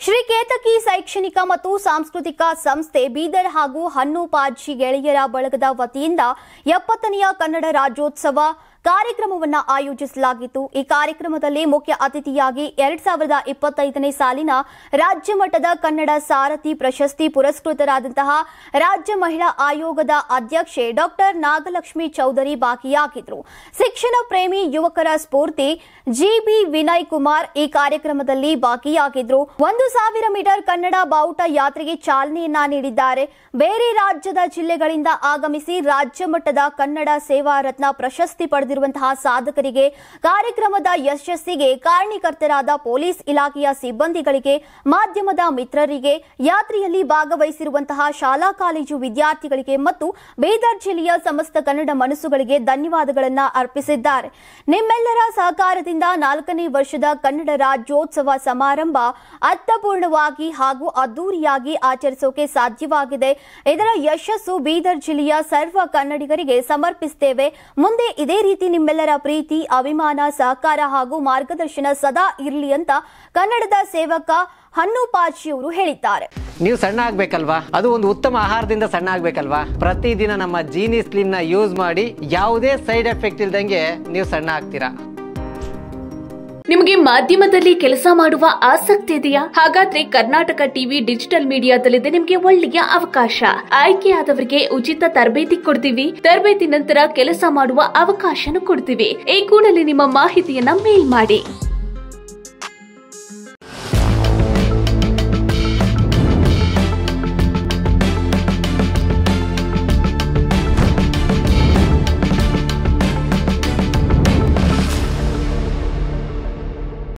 ಶ್ರೀ ಕೇತಕಿ ಶೈಕ್ಷಣಿಕ ಮತ್ತು ಸಾಂಸ್ಕೃತಿಕ ಸಂಸ್ಥೆ ಬೀದರ್ ಹಾಗೂ ಹನ್ನೂಪಾಜಿ ಗೆಳೆಯರ ಬಳಗದ ವತಿಯಿಂದ 70ನೇ ಕನ್ನಡ ರಾಜ್ಯೋತ್ಸವ ಕಾರ್ಯಕ್ರಮವನ್ನು ಆಯೋಜಿಸಲಾಗಿತ್ತು। ಈ ಕಾರ್ಯಕ್ರಮದಲ್ಲಿ ಮುಖ್ಯ ಅತಿಥಿಯಾಗಿ 2025ನೇ ಸಾಲಿನ ರಾಜ್ಯ ಮಟ್ಟದ ಕನ್ನಡ ಸಾರಥಿ ಪ್ರಶಸ್ತಿ ಪುರಸ್ಕೃತರಾದಂತಹ ರಾಜ್ಯ ಮಹಿಳಾ ಆಯೋಗದ ಅಧ್ಯಕ್ಷೆ ಡಾಕ್ಟರ್ ನಾಗಲಕ್ಷ್ಮಿ ಚೌಧರಿ ಭಾಗಿಯಾಗಿದ್ದರು। ಶಿಕ್ಷಣ ಪ್ರೇಮಿ ಯುವಕರ ಸ್ಫೂರ್ತಿ ಜಿಬಿ ವಿನಯ್ ಕುಮಾರ್ ಈ ಕಾರ್ಯಕ್ರಮದಲ್ಲಿ ಭಾಗಿಯಾಗಿದ್ದರು। 1000 ಮೀಟರ್ ಕನ್ನಡ ಬಾವುಟ ಯಾತ್ರೆಗೆ ಚಾಲನೆಯನ್ನ ನೀಡಿದ್ದಾರೆ। ಬೇರೆ ರಾಜ್ಯದ ಜಿಲ್ಲೆಗಳಿಂದ ಆಗಮಿಸಿ ರಾಜ್ಯ ಮಟ್ಟದ ಕನ್ನಡ ಸೇವಾ ರತ್ನ ಪ್ರಶಸ್ತಿ ಪಡೆದಿರುವಂತಹ ಸಾಧಕರಿಗೆ, ಕಾರ್ಯಕ್ರಮದ ಯಶಸ್ಸಿಗೆ ಕಾರಣೀಕರ್ತರಾದ ಪೊಲೀಸ್ ಇಲಾಖೆಯ ಸಿಬ್ಬಂದಿಗಳಿಗೆ, ಮಾಧ್ಯಮದ ಮಿತ್ರರಿಗೆ, ಯಾತ್ರೆಯಲ್ಲಿ ಭಾಗವಹಿಸಿರುವಂತಹ ಶಾಲಾ ಕಾಲೇಜು ವಿದ್ಯಾರ್ಥಿಗಳಿಗೆ ಮತ್ತು ಬೀದರ್ ಜಿಲ್ಲೆಯ ಸಮಸ್ತ ಕನ್ನಡ ಮನಸ್ಸುಗಳಿಗೆ ಧನ್ಯವಾದಗಳನ್ನು ಅರ್ಪಿಸಿದ್ದಾರೆ। ನಿಮ್ಮೆಲ್ಲರ ಸಹಕಾರದಿಂದ 4ನೇ ವರ್ಷದ ಕನ್ನಡ ರಾಜ್ಯೋತ್ಸವ ಸಮಾರಂಭ ಅರ್ಥಪೂರ್ಣವಾಗಿ ಹಾಗೂ ಅದ್ದೂರಿಯಾಗಿ ಆಚರಿಸೋಕೆ ಸಾಧ್ಯವಾಗಿದೆ। ಇದರ ಯಶಸ್ಸು ಬೀದರ್ ಜಿಲ್ಲೆಯ ಸರ್ವ ಕನ್ನಡಿಗರಿಗೆ ಸಮರ್ಪಿಸುತ್ತೇವೆ। ಮುಂದೆ ಇದೇ ರೀತಿ ನಿಮ್ಮೆಲ್ಲರ ಪ್ರೀತಿ, ಅಭಿಮಾನ, ಸಹಕಾರ ಹಾಗೂ ಮಾರ್ಗದರ್ಶನ ಸದಾ ಇರಲಿ ಅಂತ ಕನ್ನಡದ ಸೇವಕ ಹನ್ನೂಪಾಜಿಯವರು ಹೇಳಿದ್ದಾರೆ। ನೀವು ಸಣ್ಣ ಆಗ್ಬೇಕಲ್ವಾ? ಅದು ಒಂದು ಉತ್ತಮ ಆಹಾರದಿಂದ ಸಣ್ಣ ಆಗ್ಬೇಕಲ್ವಾ? ಪ್ರತಿದಿನ ನಮ್ಮ ಜೀನಿ ಸ್ಲಿಮ್ ನ ಯೂಸ್ ಮಾಡಿ ಯಾವುದೇ ಸೈಡ್ ಎಫೆಕ್ಟ್ ಇಲ್ದಂಗೆ ನೀವು ಸಣ್ಣ ಆಗ್ತೀರಾ। ನಿಮಗೆ ಮಾಧ್ಯಮದಲ್ಲಿ ಕೆಲಸ ಮಾಡುವ ಆಸಕ್ತಿ ಇದೆಯಾ? ಹಾಗಾದ್ರೆ ಕರ್ನಾಟಕ ಟಿವಿ ಡಿಜಿಟಲ್ ಮೀಡಿಯಾದಲ್ಲಿದೆ ನಿಮಗೆ ಒಳ್ಳೆಯ ಅವಕಾಶ। ಆಯ್ಕೆಯಾದವರಿಗೆ ಉಚಿತ ತರಬೇತಿ ಕೊಡ್ತೀವಿ। ತರಬೇತಿ ನಂತರ ಕೆಲಸ ಮಾಡುವ ಅವಕಾಶನೂ ಕೊಡ್ತೀವಿ। ಈ ಕೂಡಲೇ ನಿಮ್ಮ ಮಾಹಿತಿಯನ್ನ ಮೇಲ್ ಮಾಡಿ।